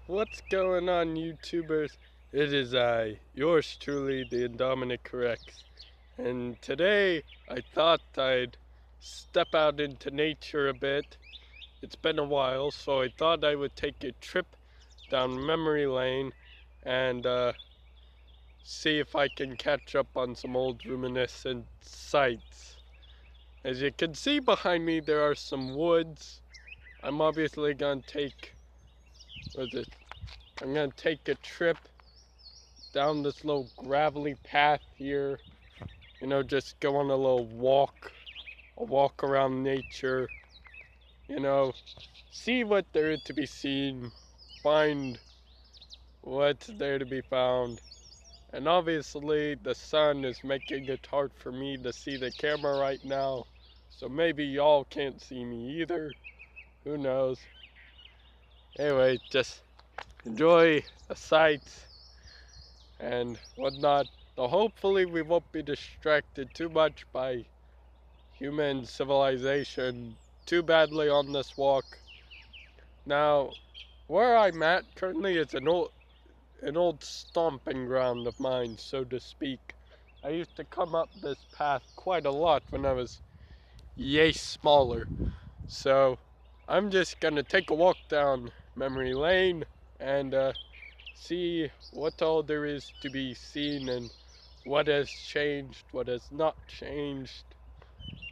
What's going on, YouTubers? It is I, yours truly, the Indomi-Nick Rex. And today, I thought I'd step out into nature a bit. It's been a while, so I thought I would take a trip down memory lane and see if I can catch up on some old reminiscent sights. As you can see behind me, there are some woods. I'm obviously gonna take, what is it? I'm gonna take a trip down this little gravelly path here. Just go on a walk around nature, you know, see what there is to be seen, find what's there to be found. And obviously, the sun is making it hard for me to see the camera right now, so maybe y'all can't see me either. Who knows? Anyway, just enjoy the sights and whatnot. So hopefully we won't be distracted too much by human civilization too badly on this walk. Now, where I'm at currently is an old stomping ground of mine, so to speak. I used to come up this path quite a lot when I was yay smaller. So I'm just gonna take a walk down memory lane and see what all there is to be seen and what has changed, what has not changed.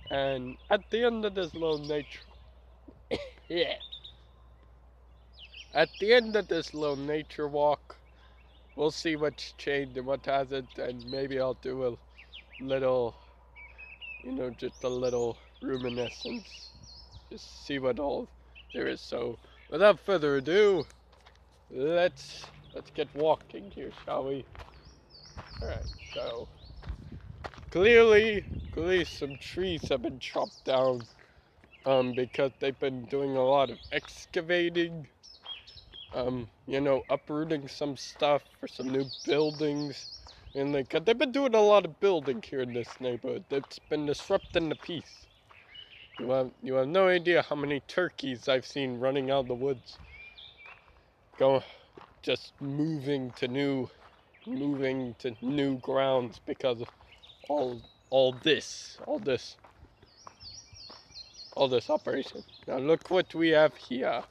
And at the end of this little nature, yeah, at the end of this little nature walk, we'll see what's changed and what hasn't, and maybe I'll do a little, just a little reminiscence, just see what all there is. So, without further ado, let's get walking here, shall we? All right. So clearly, some trees have been chopped down, because they've been doing a lot of excavating, uprooting some stuff for some new buildings. And cause they've been doing a lot of building here in this neighborhood. That's been disrupting the peace. You have no idea how many turkeys I've seen running out of the woods, go just moving to new grounds because of all this operation. Now look what we have here.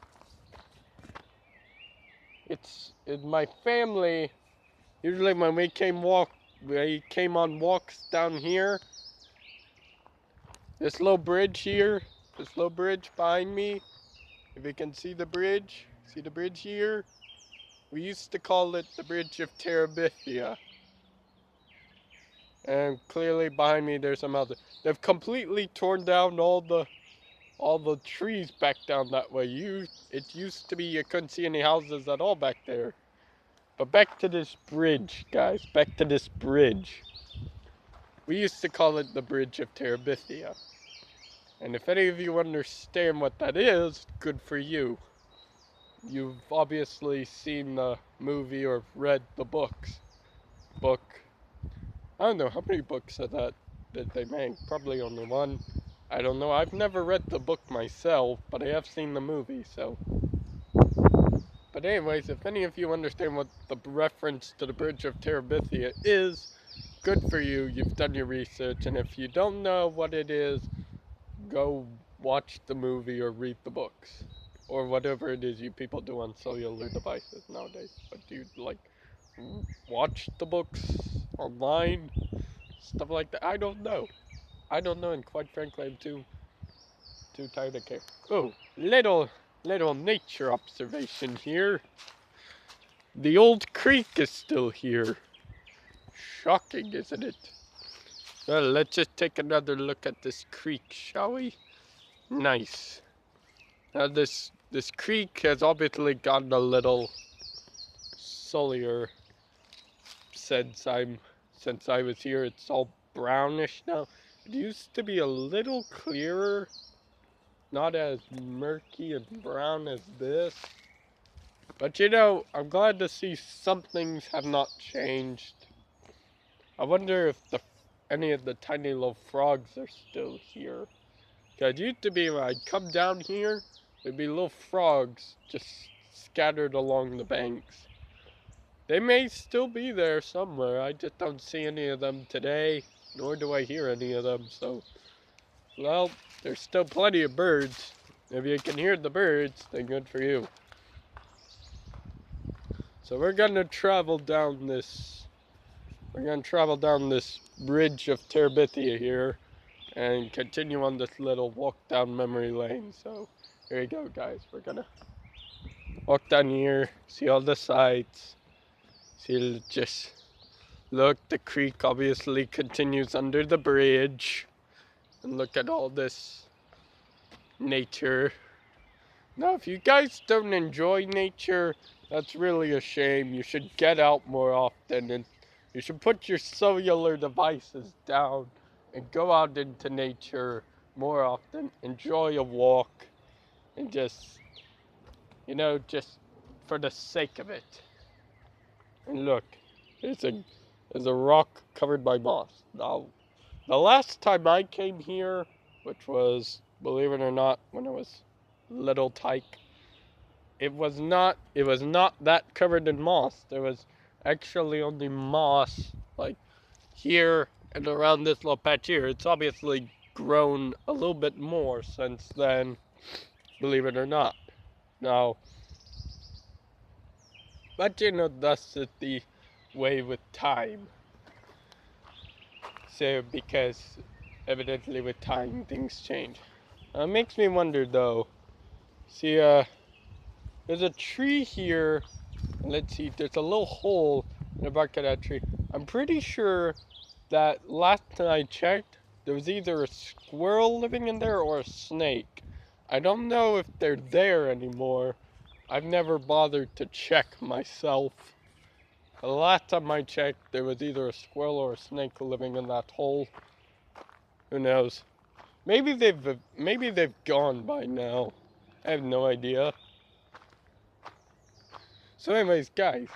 It's in my family. Usually when we came on walks down here. This little bridge here, this little bridge behind me. If you can see the bridge here. We used to call it the Bridge of Terabithia. And clearly behind me there's some other. They've completely torn down all the trees back down that way. It used to be you couldn't see any houses at all back there. But back to this bridge, guys. Back to this bridge. We used to call it the Bridge of Terabithia. And if any of you understand what that is, good for you. You've obviously seen the movie or read the book. I don't know how many books of that did they make. Probably only one. I don't know. I've never read the book myself, but I have seen the movie, so. But anyways, if any of you understand what the reference to the Bridge of Terabithia is, good for you. You've done your research, and if you don't know what it is, go watch the movie or read the books. Or whatever it is you people do on cellular devices nowadays. But do you, watch the books online? Stuff like that? I don't know, and quite frankly, I'm too tired to care. Oh, little nature observation here. The old creek is still here. Shocking, isn't it? Well, let's just take another look at this creek, shall we? Nice. Now this creek has obviously gotten a little sullier since I was here. It's all brownish now. It used to be a little clearer, not as murky and brown as this. But I'm glad to see some things have not changed. I wonder if any of the tiny little frogs are still here. Cause it used to be when I'd come down here, there'd be little frogs just scattered along the banks. They may still be there somewhere. I just don't see any of them today, nor do I hear any of them. So, well, there's still plenty of birds. If you can hear the birds, then good for you. So we're gonna travel down this. We're gonna travel down this bridge of Terabithia here, and continue on this little walk down memory lane. So here you go, guys. We're gonna walk down here, see all the sights. See, just look, the creek obviously continues under the bridge. And look at all this nature. Now, if you guys don't enjoy nature, that's really a shame. You should get out more often, and you should put your cellular devices down and go out into nature more often. Enjoy a walk, and just, just for the sake of it. And look, there's a rock covered by moss. Now, the last time I came here, which was, believe it or not, when I was little tyke, it was not that covered in moss. There was actually only moss like here and around this little patch here. It's obviously grown a little bit more since then, believe it or not. Now, but that's the way with time. So, because evidently with time things change. It makes me wonder though. See, there's a tree here. Let's see, there's a little hole in the bark of that tree. I'm pretty sure that last time I checked, there was either a squirrel living in there or a snake. I don't know if they're there anymore. I've never bothered to check myself. The last time I checked, there was either a squirrel or a snake living in that hole. Who knows? Maybe they've gone by now. I have no idea. So anyways, guys,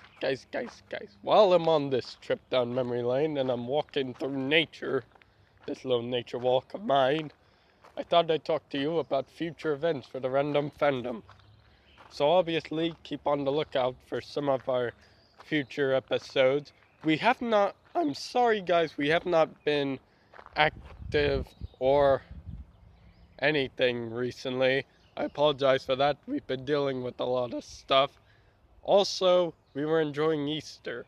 while I'm on this trip down memory lane and I'm walking through nature, this little nature walk of mine, I thought I'd talk to you about future events for the Random Fandom. So obviously, keep on the lookout for some of our future episodes. I'm sorry guys, we have not been active or anything recently. I apologize for that. We've been dealing with a lot of stuff. Also, we were enjoying Easter.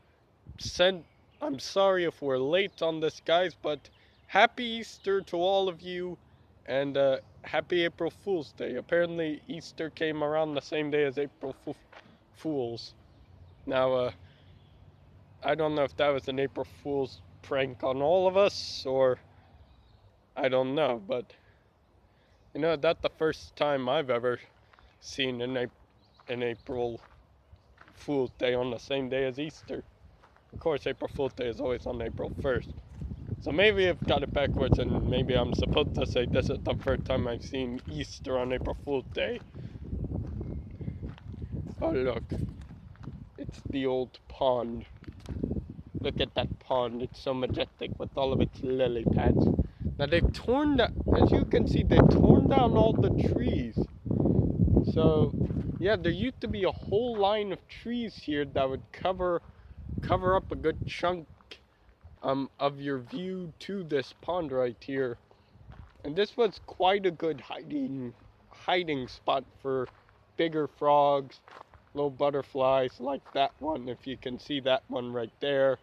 I'm sorry if we're late on this, guys, but happy Easter to all of you, and happy April Fool's Day. Apparently, Easter came around the same day as April Fools. Now, I don't know if that was an April Fool's prank on all of us, or I don't know, but that's the first time I've ever seen an April Fool's Day on the same day as Easter. Of course, April Fool's Day is always on April 1st. So maybe I've got it backwards, and maybe I'm supposed to say this is the first time I've seen Easter on April Fool's Day. Oh look, it's the old pond. Look at that pond, it's so majestic with all of its lily pads. Now they've torn down, as you can see, they've torn down all the trees. So, yeah, there used to be a whole line of trees here that would cover up a good chunk of your view to this pond right here. And this was quite a good hiding spot for bigger frogs, little butterflies like that one, if you can see that one right there,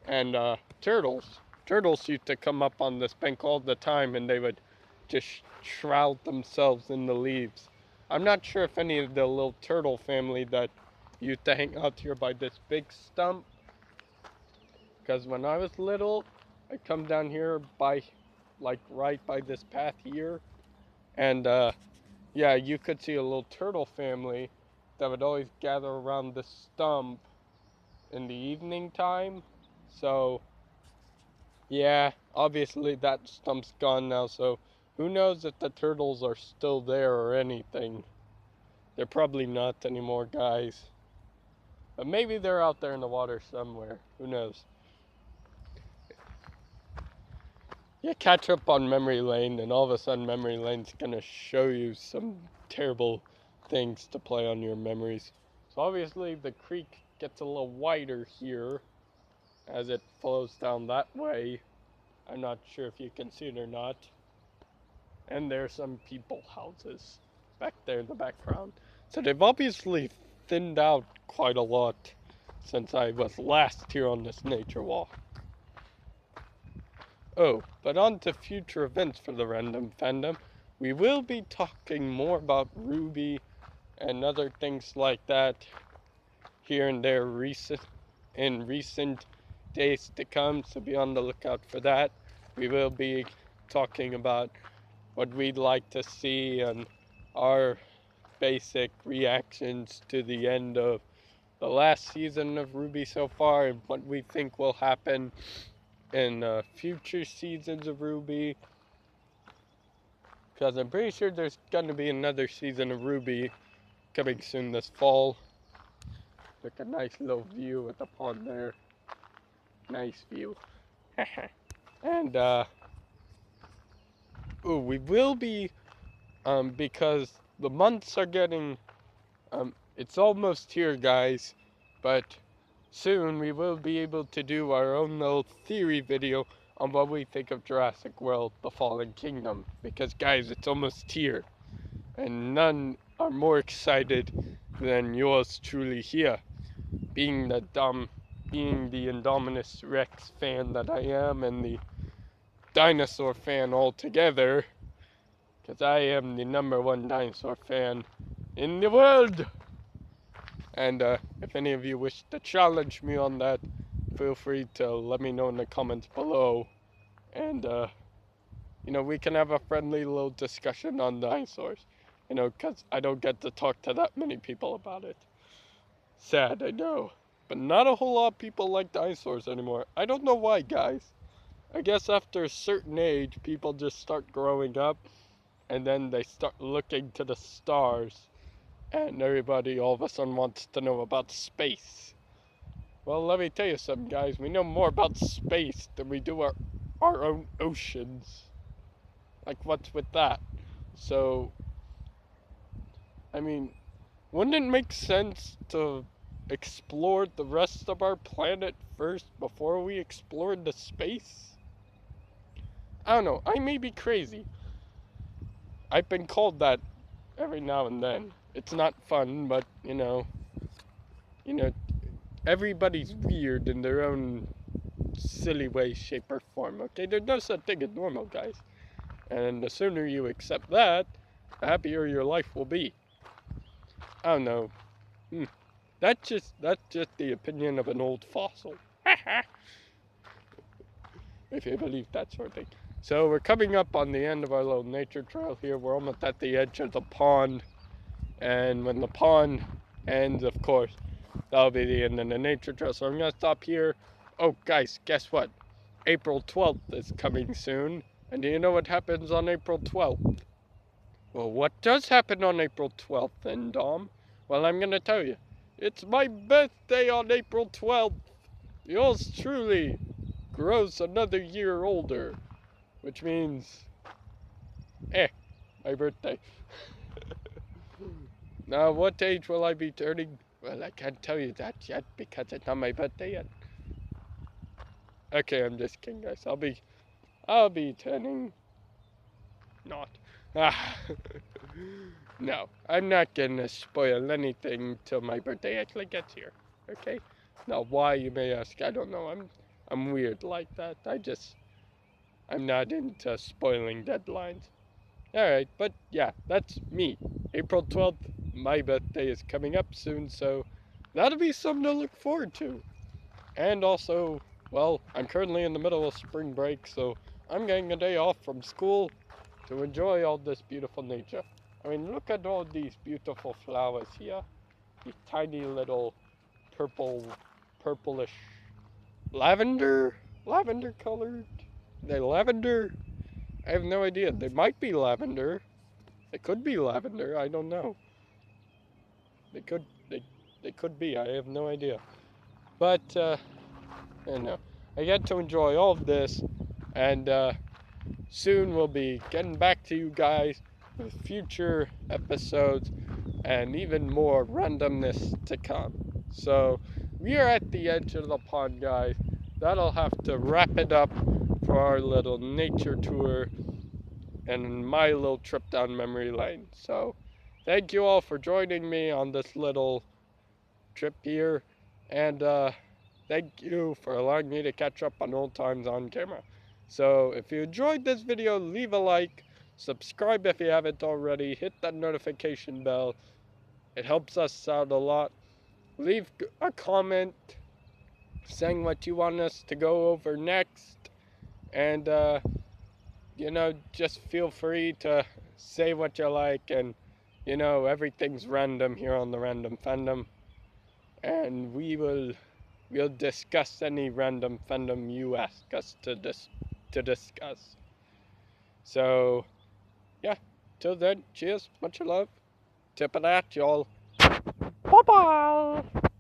and turtles. Turtles used to come up on this bank all the time, and they would just shroud themselves in the leaves. I'm not sure if any of the little turtle family that used to hang out here by this big stump, because when I was little, I'd come down here by, like, right by this path here, and yeah, you could see a little turtle family that would always gather around the stump in the evening time. So yeah, obviously that stump's gone now, so who knows if the turtles are still there or anything. They're probably not anymore, guys. But maybe they're out there in the water somewhere. Who knows? Yeah, catch up on memory lane, and all of a sudden memory lane's gonna show you some terrible things to play on your memories. So obviously the creek gets a little wider here as it flows down that way. I'm not sure if you can see it or not. And there's some people houses back there in the background. So they've obviously thinned out quite a lot since I was last here on this nature walk. Oh, but on to future events for the Random Fandom. We will be talking more about Ruby and other things like that here and there in recent days to come, so be on the lookout for that. We will be talking about what we'd like to see and our basic reactions to the end of the last season of Ruby so far and what we think will happen in future seasons of Ruby. Because I'm pretty sure there's going to be another season of Ruby coming soon this fall. Look, a nice little view with the pond there. Nice view. And, we will be, because the months are getting, it's almost here, guys, but soon we will be able to do our own little theory video on what we think of Jurassic World: The Fallen Kingdom. Because, guys, it's almost here, and none are more excited than yours truly here. Being the Indominus Rex fan that I am, and the dinosaur fan altogether, because I am the #1 dinosaur fan in the world. And if any of you wish to challenge me on that, feel free to let me know in the comments below. And, we can have a friendly little discussion on dinosaurs. Because I don't get to talk to that many people about it. Sad, I know. But not a whole lot of people like dinosaurs anymore. I don't know why, guys. I guess after a certain age, people just start growing up, and then they start looking to the stars, and everybody all of a sudden wants to know about space. Well, let me tell you something, guys. We know more about space than we do our own oceans. Like, what's with that? So, I mean, wouldn't it make sense to explore the rest of our planet first before we explored the space? I don't know. I may be crazy. I've been called that every now and then. It's not fun, but everybody's weird in their own silly way, shape, or form. Okay, there's no such thing as normal, guys. And the sooner you accept that, the happier your life will be. I don't know. That's just the opinion of an old fossil. If you believe that sort of thing. So we're coming up on the end of our little nature trail here. We're almost at the edge of the pond. And when the pond ends, of course, that'll be the end of the nature trail. So I'm going to stop here. Oh, guys, guess what? April 12th is coming soon. And do you know what happens on April 12th? Well, what does happen on April 12th then, Dom? Well, I'm going to tell you. It's my birthday on April 12th. Yours truly grows another year older. Which means, my birthday. Now, what age will I be turning? Well, I can't tell you that yet because it's not my birthday yet. Okay, I'm just kidding, guys. I'll be turning. Not. No, I'm not gonna spoil anything till my birthday actually gets here. Okay? Now, why, you may ask? I don't know. I'm weird like that. I'm not into spoiling deadlines. Alright, but yeah, that's me. April 12th, my birthday is coming up soon, so that'll be something to look forward to. And also, well, I'm currently in the middle of spring break, so I'm getting a day off from school to enjoy all this beautiful nature. I mean, look at all these beautiful flowers here. These tiny little purplish, lavender colored. They lavender? I have no idea. They might be lavender. They could be lavender. I don't know. They could be. I have no idea. But I don't know. I get to enjoy all of this, and soon we'll be getting back to you guys with future episodes and even more randomness to come. So we are at the edge of the pond, guys. That'll have to wrap it up for our little nature tour and my little trip down memory lane. So thank you all for joining me on this little trip here, and thank you for allowing me to catch up on old times on camera. So if you enjoyed this video, leave a like, subscribe if you haven't already, hit that notification bell. It helps us out a lot. Leave a comment saying what you want us to go over next, and just feel free to say what you like, and everything's random here on the Random Fandom, and we'll discuss any random fandom you ask us to discuss. So yeah, till then, cheers, much love, tip of that, y'all. Bye bye.